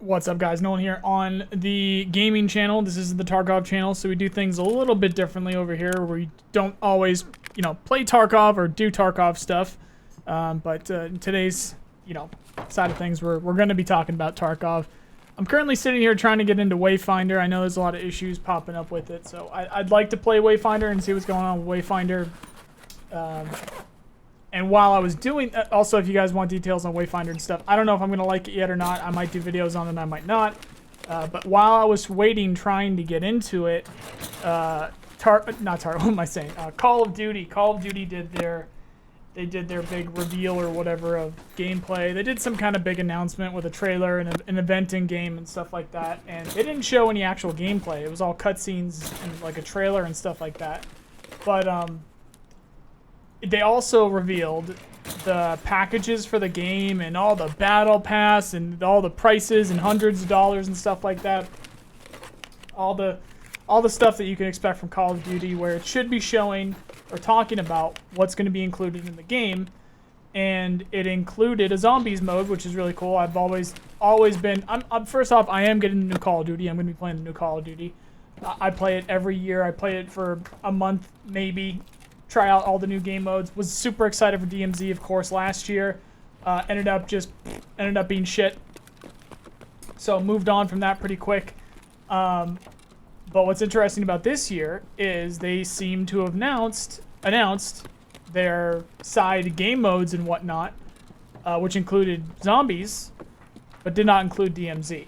What's up, guys? Nolan here on the gaming channel. This is the Tarkov channel, so we do things a little bit differently over here. We don't always, play Tarkov or do Tarkov stuff. But in today's, side of things, we're going to be talking about Tarkov. I'm currently sitting here trying to get into Wayfinder. I know there's a lot of issues popping up with it, so I'd like to play Wayfinder and see what's going on with Wayfinder. And while I was doing, also if you guys want details on Wayfinder and stuff, I don't know if I'm going to like it yet or not. I might do videos on it, I might not. But while I was waiting, trying to get into it, Call of Duty did their big reveal or whatever of gameplay. They did some kind of big announcement with a trailer and an event in game and stuff like that. And they didn't show any actual gameplay. It was all cutscenes and like a trailer and stuff like that. But they also revealed the packages for the game and all the battle pass and all the prices and hundreds of dollars and stuff like that. All the stuff that you can expect from Call of Duty, where it should be showing or talking about what's going to be included in the game. And it included a zombies mode, which is really cool. I've always been. First off, I am getting the new Call of Duty. I'm going to be playing the new Call of Duty. I play it every year. I play it for a month, maybe. Try out all the new game modes. Was super excited for DMZ, of course, last year. Ended up being shit. So moved on from that pretty quick. But what's interesting about this year is they seem to have announced their side game modes and whatnot, which included zombies, but did not include DMZ.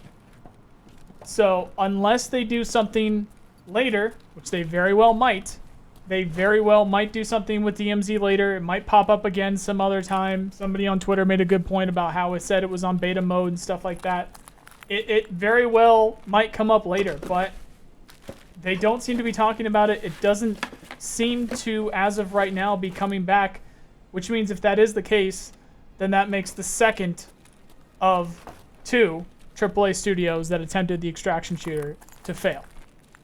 So unless they do something later, which they very well might, do something with DMZ later. It might pop up again some other time. Somebody on Twitter made a good point about how it said it was on beta mode and stuff like that. It very well might come up later, but they don't seem to be talking about it. It doesn't seem to, as of right now, be coming back, which means if that is the case, then that makes the second of two AAA studios that attempted the extraction shooter to fail.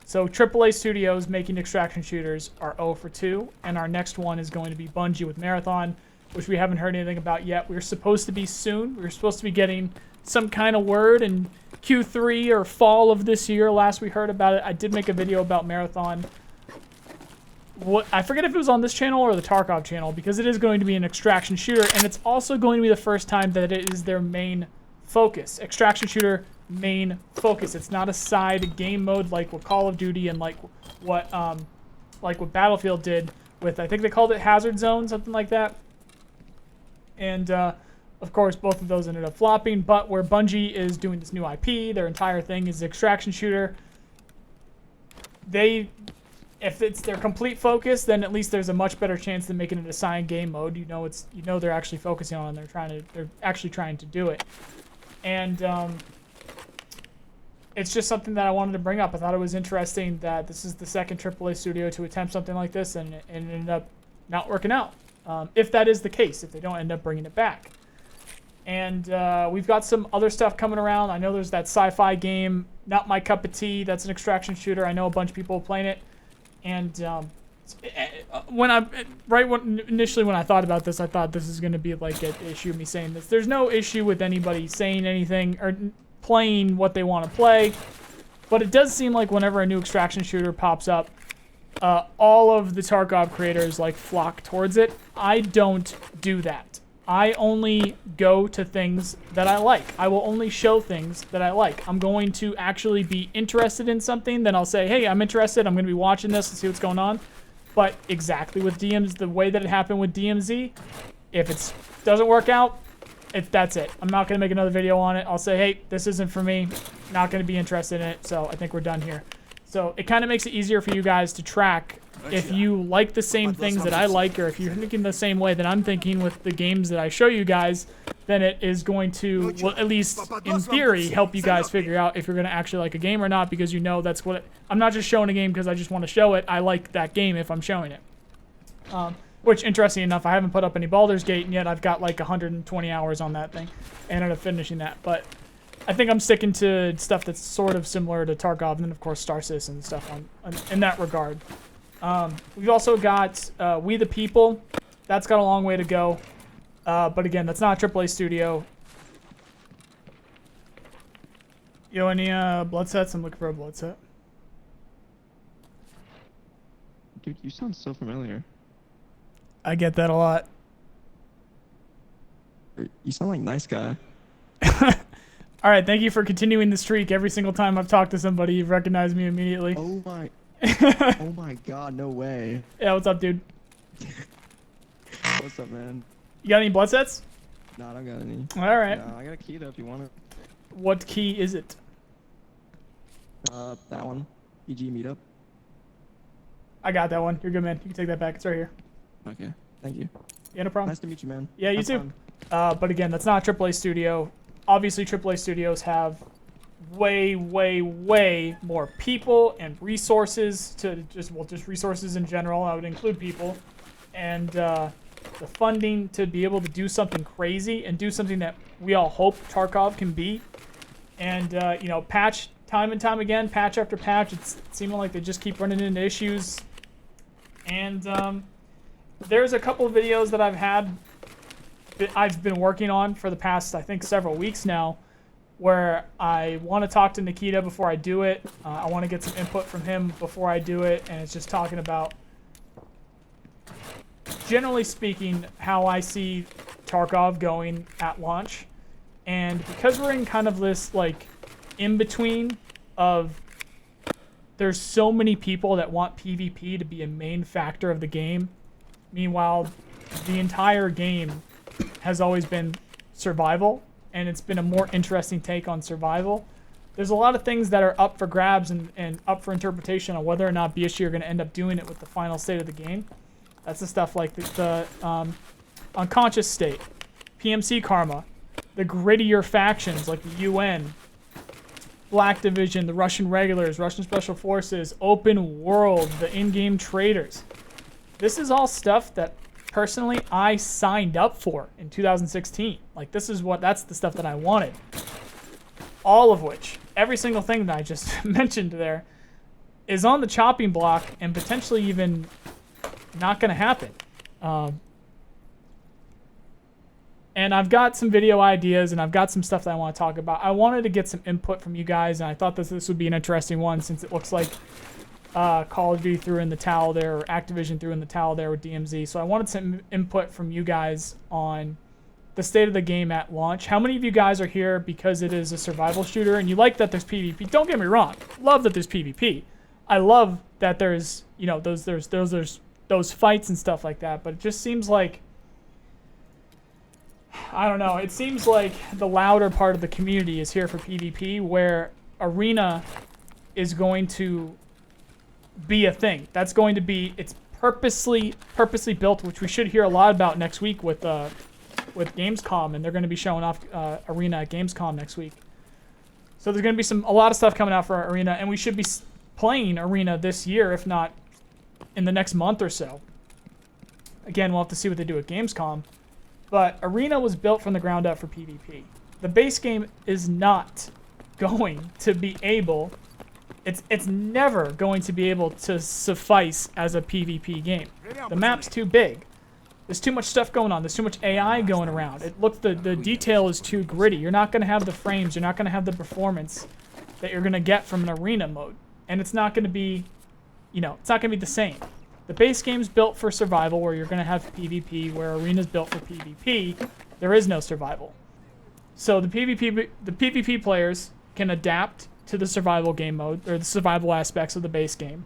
So AAA studios making extraction shooters are 0 for 2, and our next one is going to be Bungie with Marathon, which we haven't heard anything about yet. We're supposed to be soon. We're supposed to be getting some kind of word in Q3 or fall of this year. Last we heard about it, I did make a video about Marathon. I forget if it was on this channel or the Tarkov channel, because it is going to be an extraction shooter, and it's also going to be the first time that it is their main focus. Extraction shooter main focus. It's not a side game mode like what Call of Duty and like what Battlefield did with, I think they called it Hazard Zone, something like that. And of course both of those ended up flopping, but where Bungie is doing this new IP, their entire thing is extraction shooter. If it's their complete focus, then at least there's a much better chance than making it a side game mode. They're actually focusing on it, they're actually trying to do it. And it's just something that I wanted to bring up. I thought it was interesting that this is the second AAA studio to attempt something like this, and it ended up not working out. If that is the case, if they don't end up bringing it back. And we've got some other stuff coming around. I know there's that sci-fi game, Not My Cup of Tea. That's an extraction shooter. I know a bunch of people are playing it. And initially when I thought about this, I thought this is going to be like an issue of me saying this. There's no issue with anybody saying anything or playing what they want to play, but it does seem like whenever a new extraction shooter pops up, all of the Tarkov creators flock towards it. I don't do that. I only go to things that I like. I will only show things that I like. I'm going to actually be interested in something, then I'll say, hey, I'm interested, I'm going to be watching this and see what's going on. But exactly with DMZ, the way that it happened with DMZ, if it doesn't work out, that's it. I'm not going to make another video on it. I'll say, hey, this isn't for me. Not going to be interested in it, so I think we're done here. So it kind of makes it easier for you guys to track if you like the same things that I like, or if you're thinking the same way that I'm thinking with the games that I show you guys, then it is going to, well, at least in theory, help you guys figure out if you're going to actually like a game or not, because that's what I'm not just showing a game because I just want to show it. I like that game if I'm showing it. Which, interesting enough, I haven't put up any Baldur's Gate, and yet I've got 120 hours on that thing. I ended up finishing that, but I think I'm sticking to stuff that's sort of similar to Tarkov, and then of course Star Citizen and stuff in that regard. We've also got We the People. That's got a long way to go, but again, that's not a AAA studio. Yo, any blood sets? I'm looking for a blood set. Dude, you sound so familiar. I get that a lot. You sound like a nice guy. All right, thank you for continuing the streak. Every single time I've talked to somebody, you've recognized me immediately. Oh my. Oh my god, no way. Yeah, what's up, dude? What's up, man? You got any blood sets? Nah, I don't got any. All right. No, I got a key though if you want it. What key is it? That one. PG meetup. I got that one. You're good, man. You can take that back. It's right here. Okay, thank you. Yeah, no problem. Nice to meet you, man. Yeah, you Have too. fun. But again, that's not a AAA studio. Obviously, AAA studios have way, way, way more people and resources to just resources in general. I would include people and the funding to be able to do something crazy and do something that we all hope Tarkov can be. And you know, patch time and time again, patch after patch. It's seeming like they just keep running into issues. And there's a couple of videos that I've been working on for the past, I think, several weeks now, where I want to talk to Nikita before I do it. I want to get some input from him before I do it, and it's just talking about, generally speaking, how I see Tarkov going at launch. And because we're in kind of this, like, in-between of there's so many people that want PvP to be a main factor of the game. Meanwhile, the entire game has always been survival, and it's been a more interesting take on survival. There's a lot of things that are up for grabs and up for interpretation on whether or not BSG are going to end up doing it with the final state of the game. That's the stuff like the unconscious state, PMC karma, the grittier factions like the UN, Black Division, the Russian regulars, Russian special forces, open world, the in-game traders. This is all stuff that personally I signed up for in 2016. Like, that's the stuff that I wanted. All of which, every single thing that I just mentioned there, is on the chopping block and potentially even not going to happen. And I've got some video ideas and I've got some stuff that I want to talk about. I wanted to get some input from you guys, and I thought this would be an interesting one since it looks like Call of Duty threw in the towel there, or Activision threw in the towel there with DMZ. So I wanted some input from you guys on the state of the game at launch. How many of you guys are here because it is a survival shooter and you like that there's PvP? Don't get me wrong. Love that there's PvP. I love that there's, you know, those fights and stuff like that, but it just seems like, I don't know, it seems like the louder part of the community is here for PvP, where Arena is going to be a thing. That's going to be, it's purposely built, which we should hear a lot about next week with Gamescom, and they're going to be showing off Arena at Gamescom next week. So there's going to be a lot of stuff coming out for Arena, and we should be playing Arena this year, if not in the next month or so. Again, we'll have to see what they do at Gamescom. But Arena was built from the ground up for PvP. The base game is not going to be able, it's never going to be able to suffice as a PvP game. The map's too big. There's too much stuff going on. There's too much AI going around. The detail is too gritty. You're not going to have the frames. You're not going to have the performance that you're going to get from an Arena mode. And it's not going to be, you know, it's not going to be the same. The base game's built for survival, where you're going to have PvP, where Arena's built for PvP. There is no survival. So the PvP players can adapt to the survival game mode, or the survival aspects of the base game,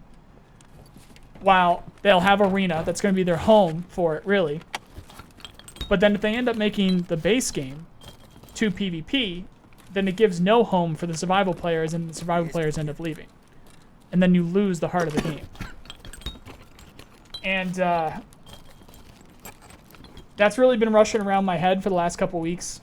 while they'll have Arena that's going to be their home for it, really. But then if they end up making the base game to PvP, then it gives no home for the survival players, and the survival players end up leaving. And then you lose the heart of the game. And that's really been rushing around my head for the last couple weeks.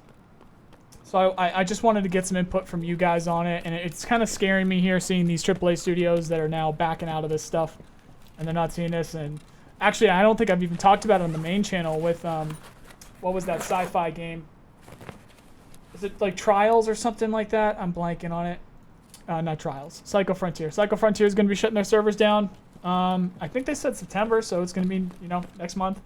So I just wanted to get some input from you guys on it. And it's kind of scaring me here, seeing these AAA studios that are now backing out of this stuff. And they're not seeing this. And actually, I don't think I've even talked about it on the main channel with, what was that sci-fi game? Is it like Trials or something like that? I'm blanking on it. Not Trials. Psycho Frontier. Psycho Frontier is going to be shutting their servers down. I think they said September, so it's going to be, you know, next month.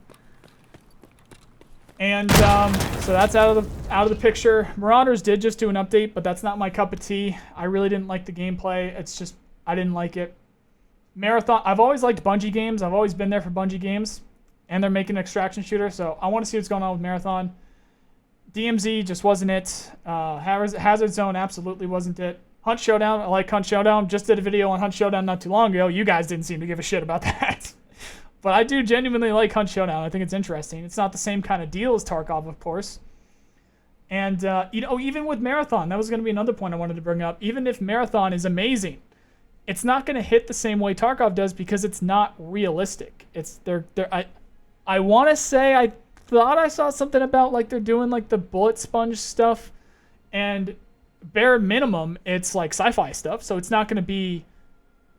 And so that's out of the picture. Marauders did just do an update, but that's not my cup of tea. I really didn't like the gameplay. It's just I didn't like it. Marathon. I've always liked Bungie games. I've always been there for Bungie games, and they're making an extraction shooter, so I want to see what's going on with Marathon. DMZ just wasn't it. Hazard Zone absolutely wasn't it. Hunt Showdown. I like Hunt Showdown. Just did a video on Hunt Showdown not too long ago. You guys didn't seem to give a shit about that. But I do genuinely like Hunt Showdown. I think it's interesting. It's not the same kind of deal as Tarkov, of course. And, even with Marathon, that was going to be another point I wanted to bring up. Even if Marathon is amazing, it's not going to hit the same way Tarkov does because it's not realistic. I want to say I thought I saw something about like they're doing like the bullet sponge stuff, and bare minimum it's like sci-fi stuff, so it's not going to be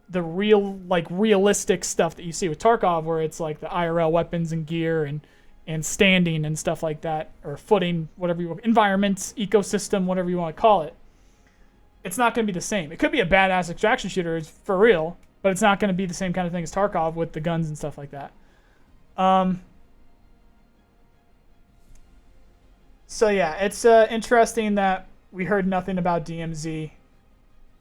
the realistic stuff that you see with Tarkov, where it's like the IRL weapons and gear and standing and stuff like that, or footing, whatever you want, environment, ecosystem, whatever you want to call it. It's not going to be the same. It could be a badass extraction shooter, it's for real, but it's not going to be the same kind of thing as Tarkov with the guns and stuff like that. So yeah, it's interesting that we heard nothing about DMZ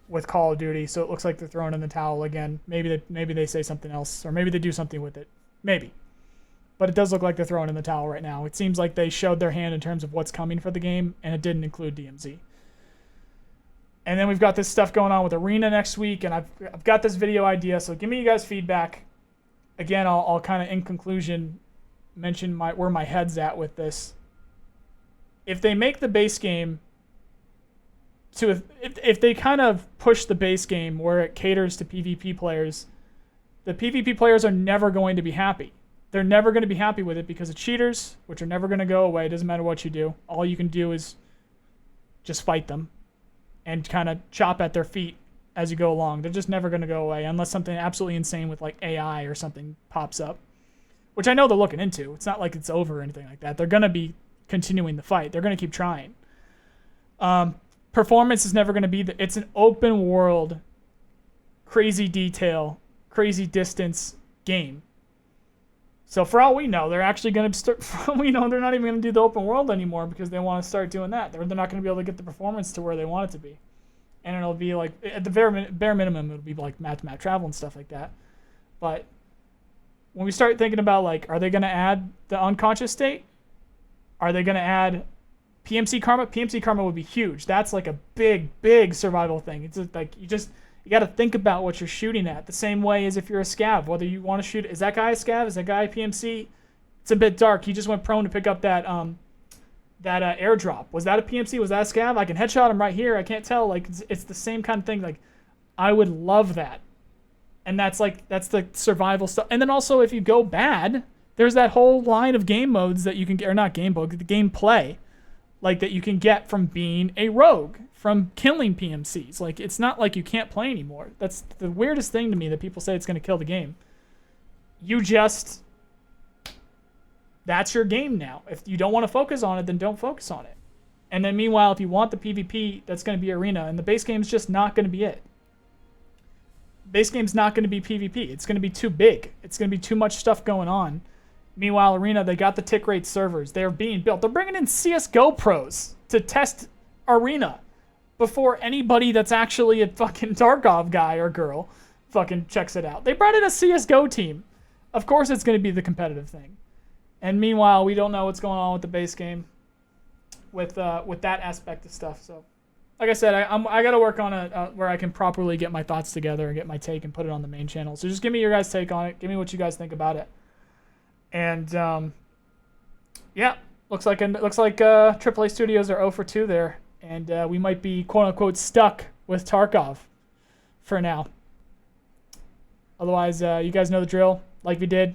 with Call of Duty, so it looks like they're throwing in the towel again. Maybe they say something else, or maybe they do something with it. Maybe. But it does look like they're throwing in the towel right now. It seems like they showed their hand in terms of what's coming for the game, and it didn't include DMZ. And then we've got this stuff going on with Arena next week, and I've got this video idea, so give me you guys feedback. Again, I'll kind of, in conclusion, mention where my head's at with this. If they make the base game if they kind of push the base game where it caters to PvP players, the PvP players are never going to be happy. They're never going to be happy with it because of cheaters, which are never going to go away. It doesn't matter what you do. All you can do is just fight them and kind of chop at their feet as you go along. They're just never going to go away unless something absolutely insane with like AI or something pops up, which I know they're looking into. It's not like it's over or anything like that. They're going to be continuing the fight. They're going to keep trying. Performance is never going to be it's an open world, crazy detail, crazy distance game. So for all we know, they're actually going to start. For all we know, they're not even going to do the open world anymore because they want to start doing that. They're not going to be able to get the performance to where they want it to be, and it'll be like at the bare minimum, it'll be like map-to-map travel and stuff like that. But when we start thinking about like, are they going to add the unconscious state? Are they going to add PMC karma? PMC karma would be huge. That's like a big survival thing. It's like you got to think about what you're shooting at the same way as if you're a scav. Whether you want to shoot, is that guy a scav? Is that guy a PMC? It's a bit dark. He just went prone to pick up that airdrop. Was that a PMC? Was that a scav? I can headshot him right here. I can't tell. Like it's the same kind of thing. Like I would love that. And that's the survival stuff. And then also if you go bad, there's that whole line of game modes that you can get, or not game mode, the gameplay, like that you can get from being a rogue, from killing PMCs. Like it's not like you can't play anymore. That's the weirdest thing to me, that people say it's going to kill the game. That's your game now. If you don't want to focus on it, then don't focus on it. And then meanwhile, if you want the PvP, that's going to be Arena, and the base game's just not going to be it. Base game's not going to be PvP. It's going to be too big. It's going to be too much stuff going on. Meanwhile, Arena, they got the tick rate servers. They're being built. They're bringing in CSGO pros to test Arena before anybody that's actually a fucking Tarkov guy or girl fucking checks it out. They brought in a CSGO team. Of course it's going to be the competitive thing. And meanwhile, we don't know what's going on with the base game with that aspect of stuff. So, like I said, I got to work on it where I can properly get my thoughts together and get my take and put it on the main channel. So just give me your guys' take on it. Give me what you guys think about it. And yeah, looks like AAA studios are 0 for 2 there, and we might be quote unquote stuck with Tarkov for now. Otherwise, you guys know the drill. Like we did,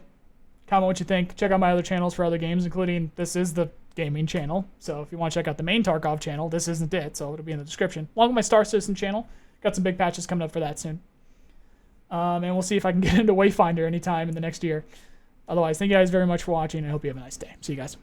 comment what you think. Check out my other channels for other games, including this is the gaming channel. So if you want to check out the main Tarkov channel, this isn't it. So it'll be in the description. Along with my Star Citizen channel, got some big patches coming up for that soon. And we'll see if I can get into Wayfinder anytime in the next year. Otherwise, thank you guys very much for watching, and I hope you have a nice day. See you guys.